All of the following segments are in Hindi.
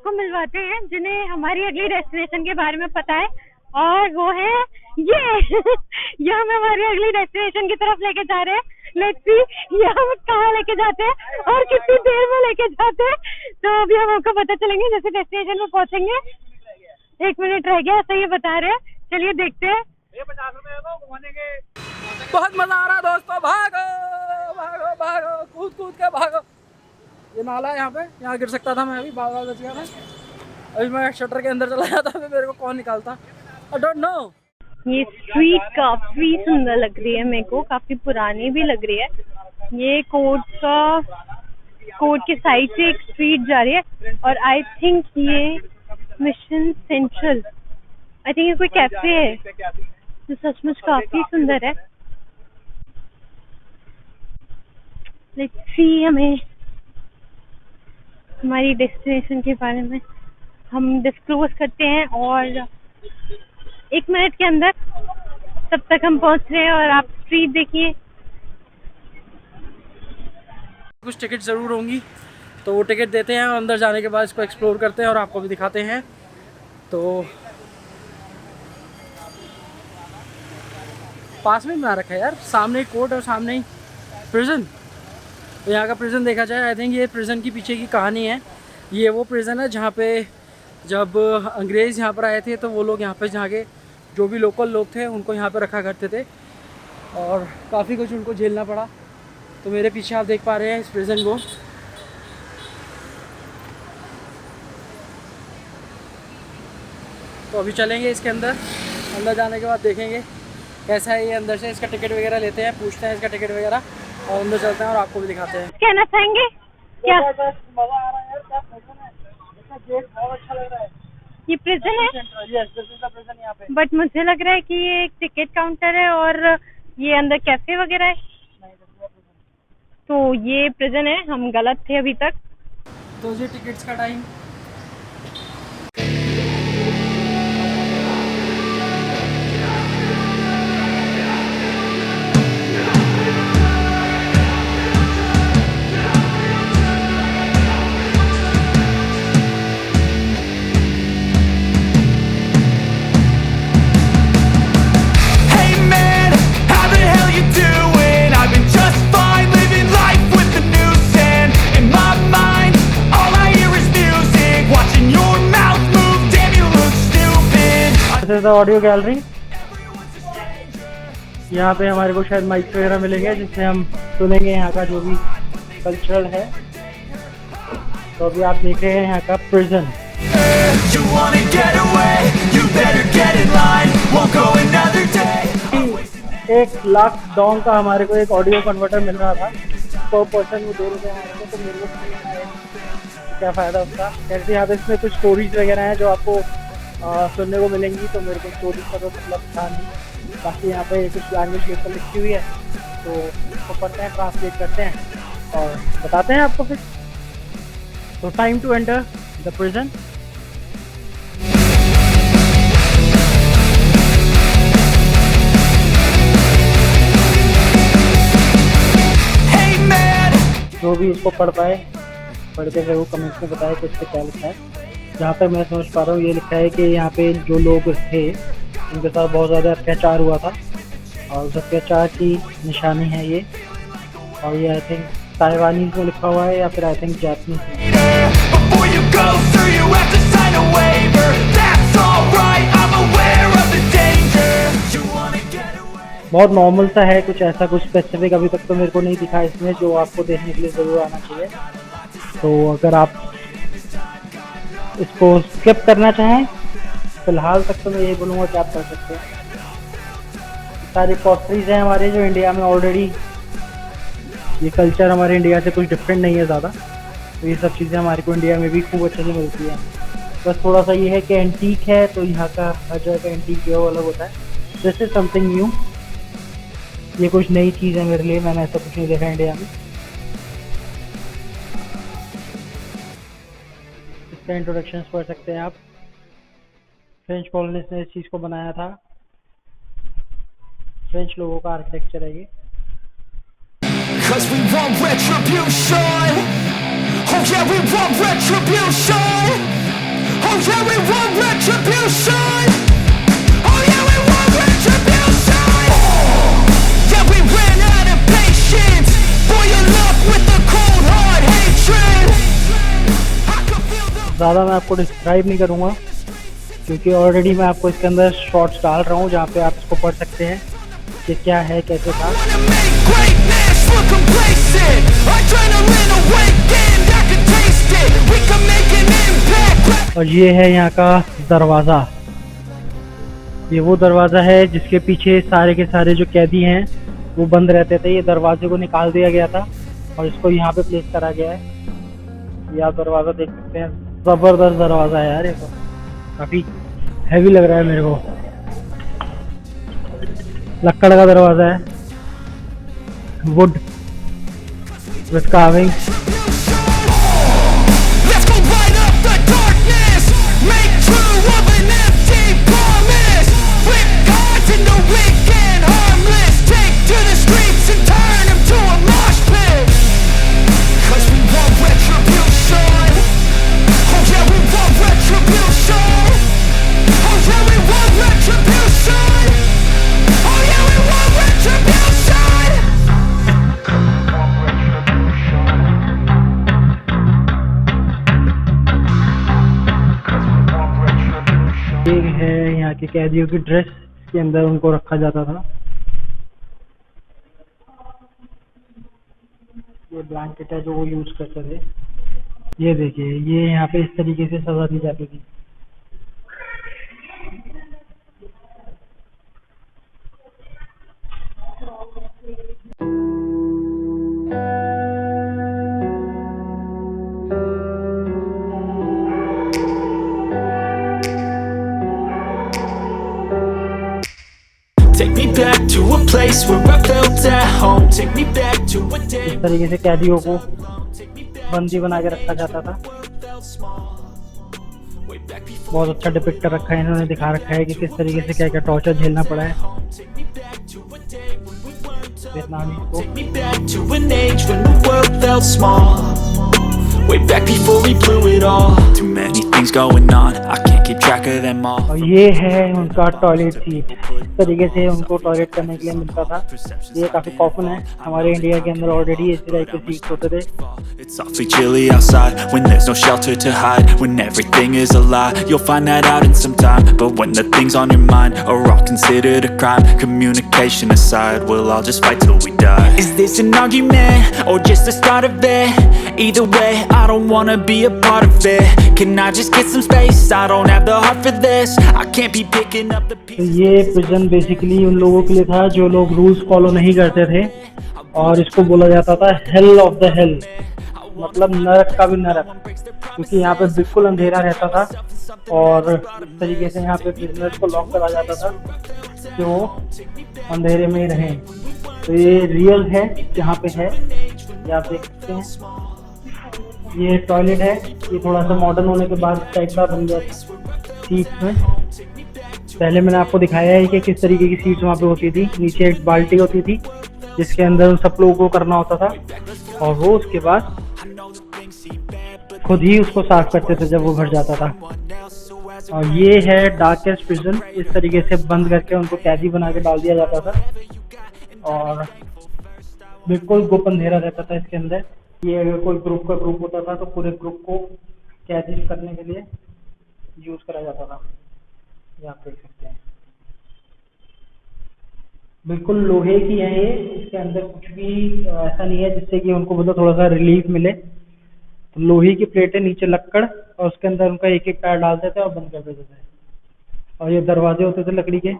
को मिलवाते हैं जिन्हें हमारी अगली डेस्टिनेशन के बारे में पता है, और वो है ये हमें हमारी अगली डेस्टिनेशन की तरफ लेके जा रहे हैं। लेट्स सी ये हम कहाँ लेके जाते हैं और कितनी देर में लेके जाते हैं, तो अभी हम आपको पता चलेंगे जैसे डेस्टिनेशन में पहुंचेंगे। 1 मिनट रह गया, ऐसा ये बता रहे हैं। चलिए देखते हैं। 50 रुपए घुमाने के। बहुत मजा आ रहा है दोस्तों, भागो भागो भागो, कूद कूद के भागो। ये नाला है यहाँ पे, यहाँ गिर सकता था मैं अभी, बाल बच गया था। अभी मैं शटर के अंदर चला जाता तो मेरे को कौन निकालता, आई डोंट नो। ये स्ट्रीट काफी सुंदर लग रही है मेरे को, काफी पुरानी भी लग रही है। ये कोर्ट के साइड से एक स्ट्रीट जा रही है, और आई थिंक ये मिशन सेंट्रल, आई थिंक ये कोई कैफे है जो सचमुच काफी सुंदर है। लेट्स सी हमें हमारी डेस्टिनेशन के बारे में हम डिस्क्लोज करते हैं, और 1 मिनट के अंदर तब तक हम पहुंच रहे हैं। और आप स्ट्रीट देखिए। कुछ टिकट ज़रूर होंगी, तो वो टिकट देते हैं, और अंदर जाने के बाद इसको एक्सप्लोर करते हैं और आपको भी दिखाते हैं। तो पास में बना रखा है यार, सामने एक कोर्ट और सामने ही प्रिजन। तो यहाँ का प्रिजन देखा जाए, आई थिंक ये प्रिजन की पीछे की कहानी है। ये वो प्रिजन है जहाँ पे जब अंग्रेज़ यहाँ पर आए थे तो वो लोग यहाँ पे जहाँ के जो भी लोकल लोग थे उनको यहाँ पे रखा करते थे, और काफ़ी कुछ उनको झेलना पड़ा। तो मेरे पीछे आप देख पा रहे हैं इस प्रिजन को। तो अभी चलेंगे इसके अंदर, अंदर जाने के बाद देखेंगे कैसा है ये अंदर से। इसका टिकट वगैरह लेते हैं, पूछते हैं इसका टिकट वगैरह, और अंदर चलते हैं और आपको भी दिखाते हैं। कहना चाहेंगे क्या? मज़ा आ रहा है यार, क्या प्रिजन है, इसका गेट बहुत अच्छा लग रहा है। ये प्रिजन है, yes, this is the prison यहाँ पे। बट मुझे लग रहा है कि ये एक टिकट काउंटर है और ये अंदर कैफे वगैरह है। तो ये प्रिजन है, हम गलत थे अभी तक। तो ये टिकट्स का टाइम। ऑडियो गैलरी, यहाँ पे हमारे को शायद माइक वगैरह मिलेंगे जिससे हम सुनेंगे यहाँ का जो भी कल्चरल है। तो अभी आप देख रहे हैं यहाँ का प्रिजन। 1 लाख डॉन्ग का हमारे को एक ऑडियो कन्वर्टर मिल रहा था, पर पर्सन वो 2 रुपये हमारे को। तो मेरे को क्या फ़ायदा उसका। कैसे यहाँ पे इसमें कुछ स्टोरीज वगैरह हैं जो आपको सुनने को मिलेंगी, तो मेरे को स्टोरीज का तो मतलब था नहीं। बाकी यहाँ पे कुछ लैंग्वेज लेकर लिखी हुई है, तो उसको पढ़ते हैं, ट्रांसलेट करते हैं और बताते हैं आपको फिर। तो time to enter the prison. जो भी इसको पढ़ पाए पढ़ के वो कमेंट्स में बताए कि इस पर क्या लिखा है। जहाँ तक मैं समझ पा रहा हूँ ये लिखा है कि यहाँ पे जो लोग थे उनके साथ बहुत ज़्यादा अत्याचार हुआ था, और उस अत्याचार की निशानी है ये। और ये आई थिंक ताइवानीज में लिखा हुआ है, या फिर आई थिंक जापानीज में। बहुत नॉर्मल सा है, कुछ ऐसा कुछ स्पेसिफिक अभी तक तो मेरे को नहीं दिखा इसमें, जो आपको देखने के लिए ज़रूर आना चाहिए। तो अगर आप इसको स्किप करना चाहें फिलहाल तक तो मैं यही बोलूँगा कि आप कर सकते हैं। सारी कॉस्ट्रीज हैं हमारे जो इंडिया में ऑलरेडी, ये कल्चर हमारे इंडिया से कुछ डिफरेंट नहीं है ज़्यादा। तो ये सब चीज़ें हमारे को इंडिया में भी खूब अच्छे से मिलती हैं। बस थोड़ा सा ये है कि एंटीक है, तो यहाँ का हर जगह का एंटीक जो अलग होता है। दिस इज समथिंग न्यू, ये कुछ नई चीज़ है मेरे लिए, मैंने ऐसा कुछ नहीं देखा इंडिया में। इसका इंट्रोडक्शन पढ़ सकते हैं आप। फ्रेंच कॉलोनिस्ट ने इस चीज़ को बनाया था, फ्रेंच लोगों का आर्किटेक्चर है ये। Cause we want retribution. Oh yeah, we want retribution. Oh yeah, we want retribution. Oh yeah, we want retribution. Yeah, we ran out of patience. Boil up with the cold hard hatred. I can feel the ज़्यादा मैं आपको डिस्क्राइब नहीं करूँगा क्योंकि ऑलरेडी मैं आपको इसके अंदर शॉर्ट्स डाल रहा हूँ जहाँ पे आप इसको पढ़ सकते हैं कि क्या है कैसे था। wanna make greatness look complacent. Adrenaline awakened, I can taste it. We can make an impact. और ये है यहाँ का दरवाज़ा। ये वो दरवाज़ा है जिसके पीछे सारे के सारे जो कैदी हैं वो बंद रहते थे। ये दरवाजे को निकाल दिया गया था और इसको यहाँ पे प्लेस करा गया है। ये आप दरवाज़ा देख सकते हैं, ज़बरदस्त दरवाज़ा है यार। ये तो काफ़ी हैवी लग रहा है मेरे को। लक्कड़ का दरवाज़ा है, would with carving. Let's go light up the darkness. Make true of an empty promise. Flip cards into weak and harmless. Take to the streets and turn them to a mosh pit. 'Cause we want retribution. Oh yeah, we want retribution. Oh yeah, we want retribution. Oh yeah, we want retribution. ये है यहाँ के कैदियों की ड्रेस के अंदर उनको रखा जाता था। ये ब्लैंकेट है जो वो यूज करते थे। ये देखिए, ये यहाँ पे इस तरीके से सजा दी जाती थी। Take me back to a place where I felt at home. Take me back to a day. इस तरीके से कैदियों को बंदी बना के रखा जाता था। बहुत अच्छा डिपिक्ट कर रखा है इन्होंने, दिखा रखा है कि किस तरीके से क्या क्या टॉर्चर झेलना पड़ा है वियतनामीज को। Take me back to an age when the world felt small. Way back before we blew it all. Too many things going on, I can't keep track of them all. और ये है उनका टॉयलेट सीट। इस तरीके से उनको टॉयलेट करने के लिए मिलता था। ये काफ़ी कॉमन है, हमारे इंडिया के अंदर ऑलरेडी इस तरह के सीट्स होते थे। It's awfully chilly outside when there's no shelter to hide. When everything is a lie, you'll find that out in some time. But when the things on your mind are all considered a crime, communication aside, we'll all just fight till we die. Is this an argument or just the start of it? Either way, I don't wanna be a part of it. Can I just get some space? I don't have the heart for this. I can't be picking up the तो pieces. ये प्रिजन बेसिकली उन लोगों के लिए था जो लोग रूल्स फॉलो नहीं करते थे, और इसको बोला जाता था हेल ऑफ द हेल, मतलब नरक का भी नरक, क्योंकि यहाँ पे बिल्कुल अंधेरा रहता था और इस तरीके से यहाँ पे प्रिजनर्स को लॉक करा जाता था कि वो अंधेरे में ही रहें। तो ये रियल है जहाँ पे है, ये आप देख सकते हैं। ये टॉयलेट है, ये थोड़ा सा मॉडर्न होने के बाद टाइप का बन गया सीट्स में। पहले मैंने आपको दिखाया है कि किस तरीके की सीट्स वहाँ पे होती थी। नीचे एक बाल्टी होती थी जिसके अंदर उन सब लोगों को करना होता था और वो उसके बाद खुद ही उसको साफ करते थे जब वो भर जाता था। और ये है डार्केस्ट प्रिजन। इस तरीके से बंद करके उनको कैदी बना के डाल दिया जाता था और बिल्कुल गुप अंधेरा रहता था इसके अंदर। ये अगर कोई ग्रुप का ग्रुप होता था तो पूरे ग्रुप को कैदी करने के लिए यूज करा जाता था। ये आप देख सकते हैं, बिल्कुल लोहे की है ये। इसके अंदर कुछ भी ऐसा नहीं है जिससे कि उनको मतलब थोड़ा सा रिलीफ मिले। तो लोहे की प्लेटें, नीचे लक्कड़, और उसके अंदर उनका एक एक पैर डालते थे और बंद कर देते थे। और ये दरवाजे होते थे लकड़ी के।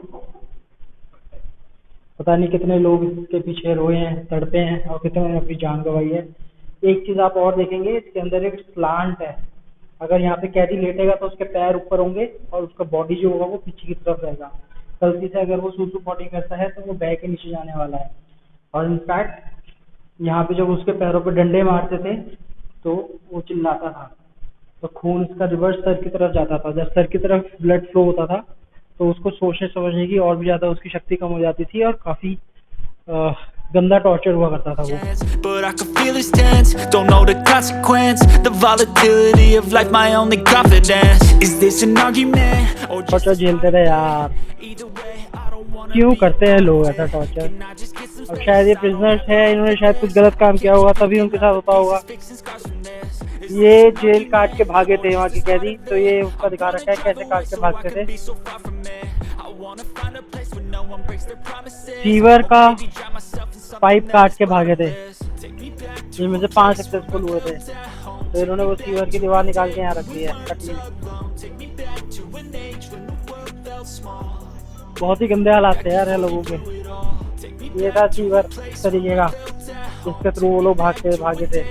पता नहीं कितने लोग इसके पीछे रोए हैं, तड़पे हैं और कितने ने अपनी जान गंवाई है। एक चीज आप और देखेंगे, इसके अंदर एक स्लांट है। अगर यहाँ पे कैदी लेटेगा तो उसके पैर ऊपर होंगे और उसका बॉडी जो होगा वो पीछे की तरफ रहेगा। गलती से अगर वो सूसू पॉटी करता है तो वो बैक के नीचे जाने वाला है। और इनफैक्ट यहाँ पे जब उसके पैरों पे डंडे मारते थे तो वो चिल्लाता था, तो खून इसका रिवर्स सर की तरफ जाता था। जब सर की तरफ ब्लड फ्लो होता था तो उसको सोचने समझने की और भी ज़्यादा उसकी शक्ति कम हो जाती थी और काफ़ी गंदा टॉर्चर हुआ करता था वो। But I can feel it's tense, don't know the consequence. The volatility of life, my only confidence. Is this an argument or just torture झेलते रहे यार, either way? I don't wanna क्यों करते हैं लोग ऐसा टॉर्चर? अब शायद ये प्रिजनर्स है, इन्होंने शायद कुछ गलत काम किया होगा तभी उनके साथ होता होगा। ये जेल काट के भागे थे वहाँ के कैदी, तो ये उसका दिखा रखा है कैसे काट के भागते थे। सीवर का पाइप काट के भागे थे, जिनमें से 5 सक्सेसफुल हुए थे, तो इन्होंने वो सीवर की दीवार निकाल के यहाँ रख दी है कटनी में। बहुत ही गंदे हालात थे यार लोगों के। ये था सीवर इस तरीके का, जिसके थ्रू वो लोग भागे थे।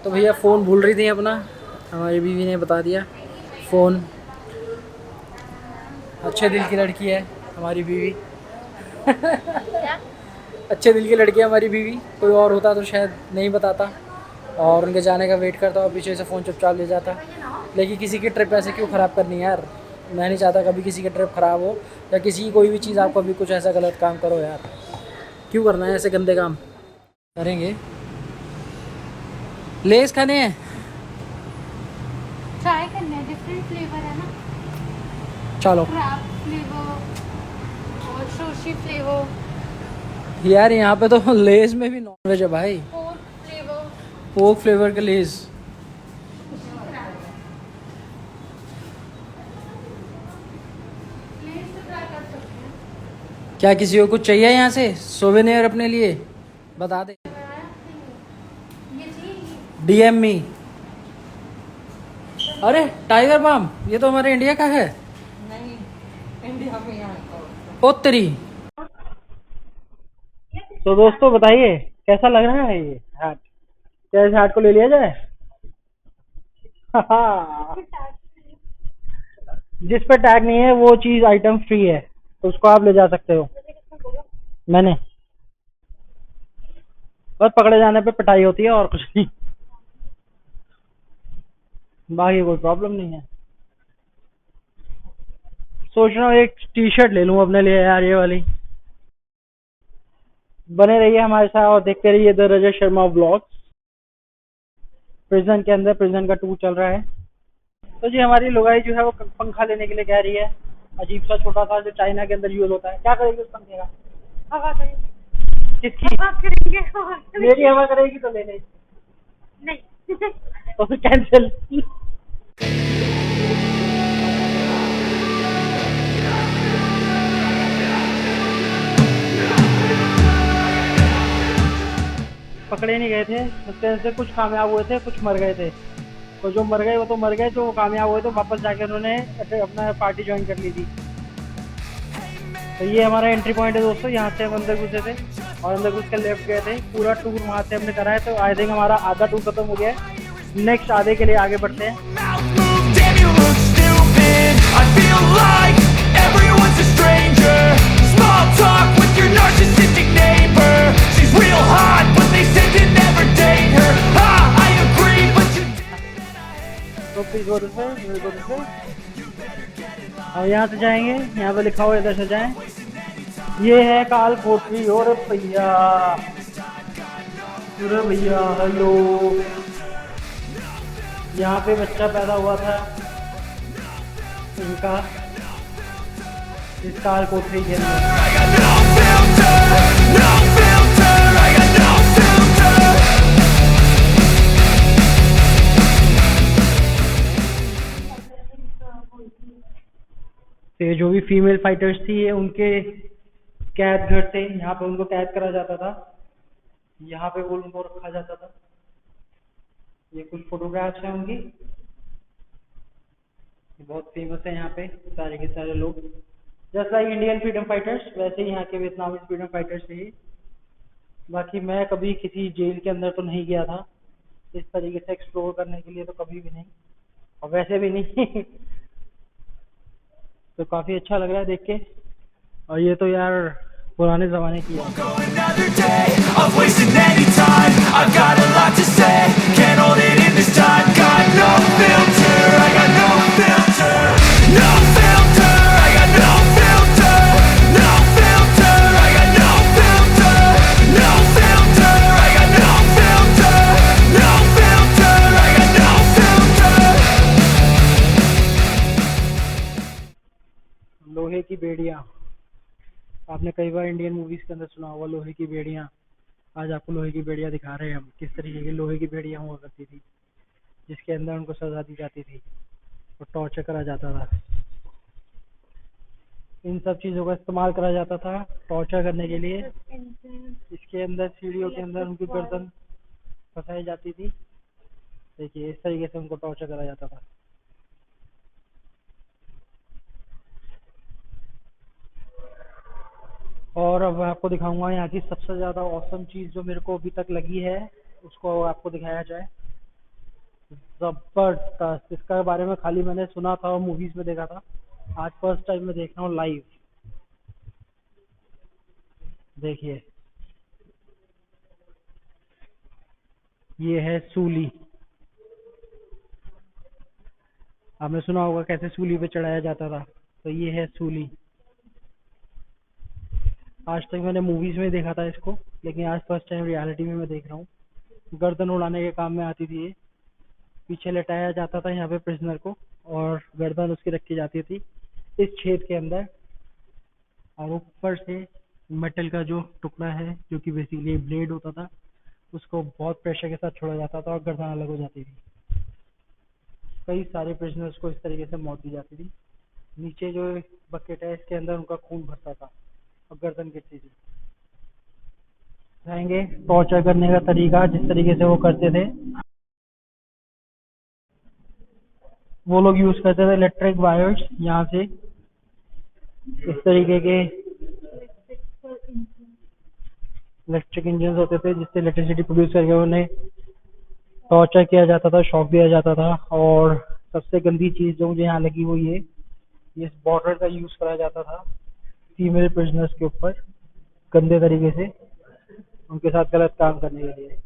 तो भैया फ़ोन भूल रही थी अपना, हमारी बीवी ने बता दिया। फ़ोन, अच्छे दिल की लड़की है हमारी बीवी। अच्छे दिल की लड़की है हमारी बीवी, कोई और होता तो शायद नहीं बताता और उनके जाने का वेट करता और पीछे से फ़ोन चुपचाप ले जाता। लेकिन किसी की ट्रिप ऐसे क्यों ख़राब करनी है यार? मैं नहीं चाहता कभी किसी की ट्रिप ख़राब हो, या किसी की कोई भी चीज़ आप कभी कुछ ऐसा गलत काम करो यार। क्यों करना है ऐसे गंदे काम? करेंगे। लेस खाने हैं, ट्राई करना है, डिफरेंट फ्लेवर है ना, चलो क्रैब फ्लेवर और सुशी फ्लेवर, यार। यहाँ पे तो लेस में भी नॉन वेज है भाई, पोर्क फ्लेवर। पोर्क फ्लेवर के लेस। क्या किसी को कुछ चाहिए यहाँ से सोवेनियर अपने लिए? बता दे, DM मी। अरे टाइगर बाम, ये तो हमारे इंडिया का है। नहीं, इंडिया में यहाँ ओ तेरी। तो दोस्तों बताइए कैसा लग रहा है ये हैट? क्या इस हैट को ले लिया जाए? जिस पे टैग नहीं है वो चीज आइटम फ्री है, तो उसको आप ले जा सकते हो। मैंने बस पकड़े जाने पे पिटाई होती है और कुछ नहीं, बाकी कोई प्रॉब्लम नहीं है। सोच रहा हूँ एक टी-शर्ट ले लूँ अपने लिए यार, ये वाली। बने रहिए हमारे साथ और देखते रहिए the Rajat Sharma vlogs. Prison के अंदर प्रिजन का टूर चल रहा है। तो जी हमारी लुगाई जो है वो पंखा लेने के लिए कह रही है, अजीब सा छोटा सा जो चाइना के अंदर यूज होता है। क्या करेगी उस पंखे का? हवा करेंगे, किसकी? हवा करेंगे, हवा करेंगे। मेरी हवा करेगी तो ले ले, नहीं। तो फिर कैंसिल। पकड़े नहीं गए थे, उसके से कुछ कामयाब हुए थे, कुछ मर गए थे। तो जो मर गए वो तो मर गए, जो कामयाब हुए तो वापस जाके उन्होंने अपना पार्टी ज्वाइन कर ली थी। तो ये हमारा एंट्री पॉइंट है दोस्तों, यहाँ से हम अंदर घुसे थे और अंदर घुस के लेफ्ट गए थे। पूरा टूर वहाँ से हमने करा है, तो आई थिंक हमारा आधा टूर खत्म हो गया है। नेक्स्ट आधे के लिए आगे बढ़ते हैं। Damn, you look stupid. I feel like everyone's a stranger. Small talk with your narcissistic neighbor. She's real hot, but they said to never date her. Ah, I agree, but you तो प्लीज गो दिस वे। अब यहाँ से जाएंगे, यहाँ पे लिखा हुआ इधर से जाएं। ये है काल कोठरी। और भैया, अरे भैया हेलो, यहाँ पे बच्चा पैदा हुआ था इनका, इस काल कोठरी के अंदर। I got no filter, no filter. I got no filter. तो ये जो भी फीमेल फाइटर्स थी ये उनके कैद घर थे, यहाँ पे उनको कैद करा जाता था, यहाँ पे वो उनको रखा जाता था। ये कुछ फोटोग्राफ्स हैं उनकी, बहुत फेमस है यहाँ पे सारे के सारे लोग। Just like Indian freedom fighters, वैसे ही यहाँ के वियतनामी फ्रीडम फाइटर्स थे। बाकी मैं कभी किसी जेल के अंदर तो नहीं गया था इस तरीके से एक्सप्लोर करने के लिए, तो कभी भी नहीं, और वैसे भी नहीं। तो काफ़ी अच्छा लग रहा है देख के। और ये तो यार पुराने ज़माने की है। Go another day of wasting any time. I've got a lot to say, can't hold it in this time. Got no filter, I got no filter. No filter, I got no filter. No filter, I got no filter. No filter, I got no filter. No filter, I got no filter. लोहे की बेड़ियाँ, आपने कई बार इंडियन मूवीज के अंदर सुना होगा लोहे की बेड़ियाँ। आज आपको लोहे की बेड़ियाँ दिखा रहे हैं हम, किस तरीके की लोहे की बेड़ियाँ हुआ करती थी, जिसके अंदर उनको सजा दी जाती थी और टॉर्चर करा जाता था। इन सब चीज़ों का इस्तेमाल करा जाता था टॉर्चर करने के लिए। इसके अंदर सीढ़ियों के अंदर उनकी गर्दन फंसाई जाती थी। देखिए इस तरीके से उनको टॉर्चर करा जाता था। और अब मैं आपको दिखाऊंगा यहाँ की सबसे ज़्यादा औसम चीज़ जो मेरे को अभी तक लगी है, उसको आपको दिखाया जाए। जबरदस्त, इसका बारे में खाली मैंने सुना था और मूवीज में देखा था, आज फर्स्ट टाइम मैं देख रहा हूँ लाइव। देखिए ये है सूली। आपने सुना होगा कैसे सूली पे चढ़ाया जाता था, तो ये है सूली। आज तक मैंने मूवीज में देखा था इसको, लेकिन आज फर्स्ट टाइम रियलिटी में मैं देख रहा हूँ। गर्दन उड़ाने के काम में आती थी ये। पीछे लेटाया जाता था यहाँ पे प्रिजनर को और गर्दन उसकी रखी जाती थी इस छेद के अंदर, और ऊपर से मेटल का जो टुकड़ा है जो कि बेसिकली ब्लेड होता था, उसको बहुत प्रेशर के साथ छोड़ा जाता था और गर्दन अलग हो जाती थी। कई सारे प्रिजनर्स को इस तरीके से मौत दी जाती थी। नीचे जो बकेट है इसके अंदर उनका खून भरता था और गर्दन गिरती थी। दिखाएंगे टॉर्चर करने का तरीका, जिस तरीके से वो करते थे। वो लोग यूज करते थे इलेक्ट्रिक वायर्स, यहाँ से इस तरीके के इलेक्ट्रिक इंजन होते थे जिससे इलेक्ट्रिसिटी प्रोड्यूस करके उन्हें टॉर्चर किया जाता था, शॉक दिया जाता था। और सबसे गंदी चीज जो मुझे यहाँ लगी हुई है, इस बॉर्डर का यूज करा जाता था फीमेल प्रिजनर्स के ऊपर गंदे तरीके से, उनके साथ गलत काम करने के लिए।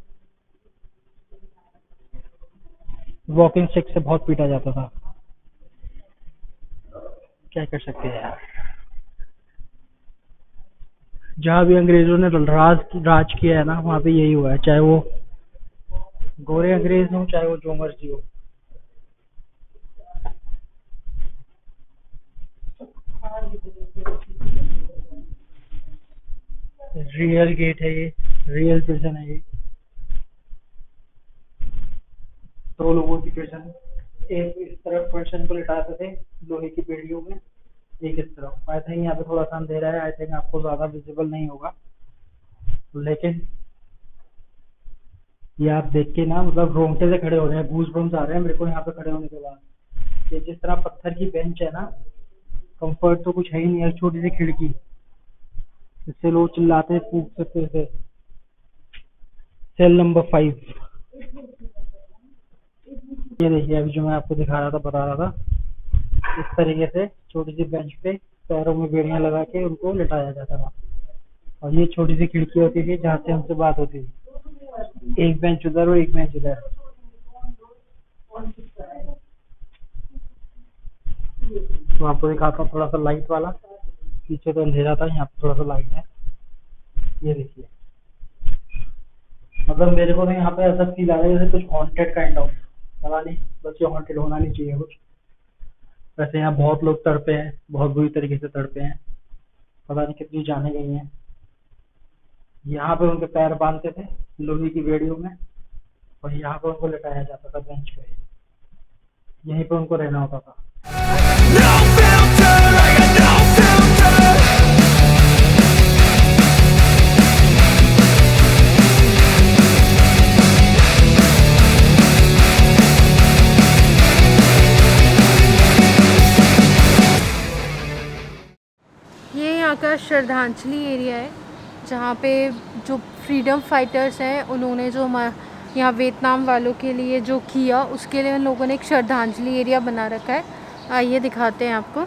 वॉकिंग स्टिक से बहुत पीटा जाता था। क्या कर सकते हैं यार, जहाँ भी अंग्रेजों ने राज किया है ना, वहाँ पे यही हुआ है, चाहे वो गोरे अंग्रेज हो चाहे वो जो मर्जी हो। रियल गेट है ये, रियल प्रिजन है ये। दो लोगों की प्रिजन, एक इस तरफ पर्सन को लिटाते थे लोहे की बेड़ियों में, एक इस तरफ। आई थिंक यहाँ पे थोड़ा सा अंधेरा है, आई थिंक आपको ज्यादा विजिबल नहीं होगा, लेकिन ये आप देख के ना मतलब रोंगटे से खड़े हो रहे हैं, गूज बम्स आ रहे हैं मेरे को यहाँ पे खड़े होने के बाद। ये जिस तरह पत्थर की बेंच है ना, कंफर्ट तो कुछ है ही नहीं, एक छोटी सी खिड़की, इससे लोग चिल्लाते कूद सकते थे। Cell number 5। ये देखिए अभी जो मैं आपको दिखा रहा था, बता रहा था, इस तरीके से छोटी सी बेंच पे पैरों में बेड़ियां लगा के उनको लिटाया जाता था। और ये छोटी सी खिड़की होती थी जहाँ से हमसे बात होती थी। एक बेंच उधर और एक बेंच इधर। तो आपको दिखाता हूँ थोड़ा सा लाइट वाला, पीछे तो अंधेरा था, यहाँ पे थोड़ा सा लाइट है। ये देखिए, मतलब मेरे को तो यहाँ पे ऐसा फील आ रहा है जैसे कुछ हॉन्टेड काइंड ऑफ, पता नहीं, बस ये हॉन्टेड होना नहीं चाहिए कुछ। वैसे यहाँ बहुत लोग तड़पे हैं, बहुत बुरी तरीके से तड़पे हैं, पता नहीं कितनी जाने गई हैं। यहाँ पे उनके पैर बांधते थे लोहे की बेड़ियों में, और यहाँ पे उनको लिटाया जाता था बेंच पे, यहीं पे उनको रहना होता था। No filter, I got no filter. ये यहाँ का श्रद्धांजलि एरिया है, जहाँ पे जो फ्रीडम फाइटर्स हैं उन्होंने जो यहाँ वियतनाम वालों के लिए जो किया, उसके लिए उन लोगों ने एक श्रद्धांजलि एरिया बना रखा है। आइए दिखाते हैं आपको।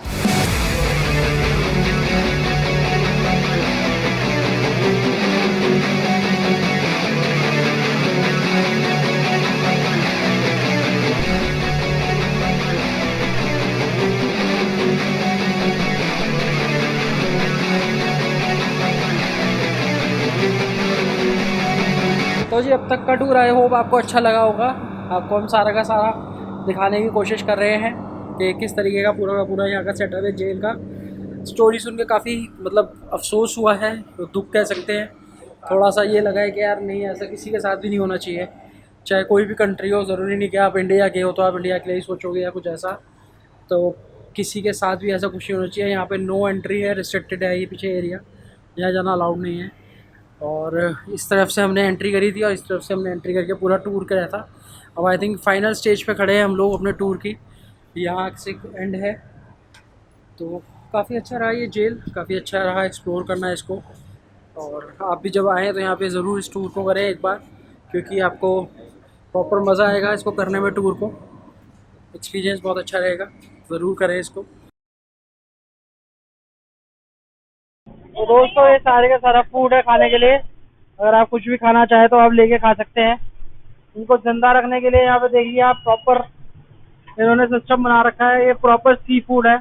तो जी अब तक का टूर आई होप आपको अच्छा लगा होगा। आपको हम सारा का सारा दिखाने की कोशिश कर रहे हैं कि किस तरीके का पूरा यहाँ का सेटअप है जेल का। स्टोरी सुन के काफ़ी मतलब अफसोस हुआ है, तो दुख कह सकते हैं। थोड़ा सा ये लगा है कि यार नहीं, ऐसा किसी के साथ भी नहीं होना चाहिए, चाहे कोई भी कंट्री हो। ज़रूरी नहीं कि आप इंडिया के हो तो आप इंडिया के लिए ही सोचोगे या कुछ ऐसा, तो किसी के साथ भी ऐसा कुछ नहीं होना चाहिए। यहाँ पे नो एंट्री है, रिस्ट्रिक्टेड है ये पीछे एरिया, यहाँ जाना अलाउड नहीं है। और इस तरफ से हमने एंट्री करी थी और इस तरफ से हमने एंट्री करके पूरा टूर कराया था। अब आई थिंक फाइनल स्टेज पे खड़े हैं हम लोग अपने टूर की, यहाँ से एंड है। तो काफ़ी अच्छा रहा ये जेल, काफ़ी अच्छा रहा एक्सप्लोर करना इसको। और आप भी जब आएँ तो यहाँ पे ज़रूर इस टूर को करें एक बार, क्योंकि आपको प्रॉपर मज़ा आएगा इसको करने में। टूर को एक्सपीरियंस बहुत अच्छा रहेगा, ज़रूर करें इसको। तो दोस्तों ये सारे का सारा फूड है खाने के लिए, अगर आप कुछ भी खाना चाहें तो आप लेके खा सकते हैं। इनको जिंदा रखने के लिए यहाँ पे देखिए आप प्रॉपर इन्होंने सिस्टम बना रखा है, ये प्रॉपर सी फूड है।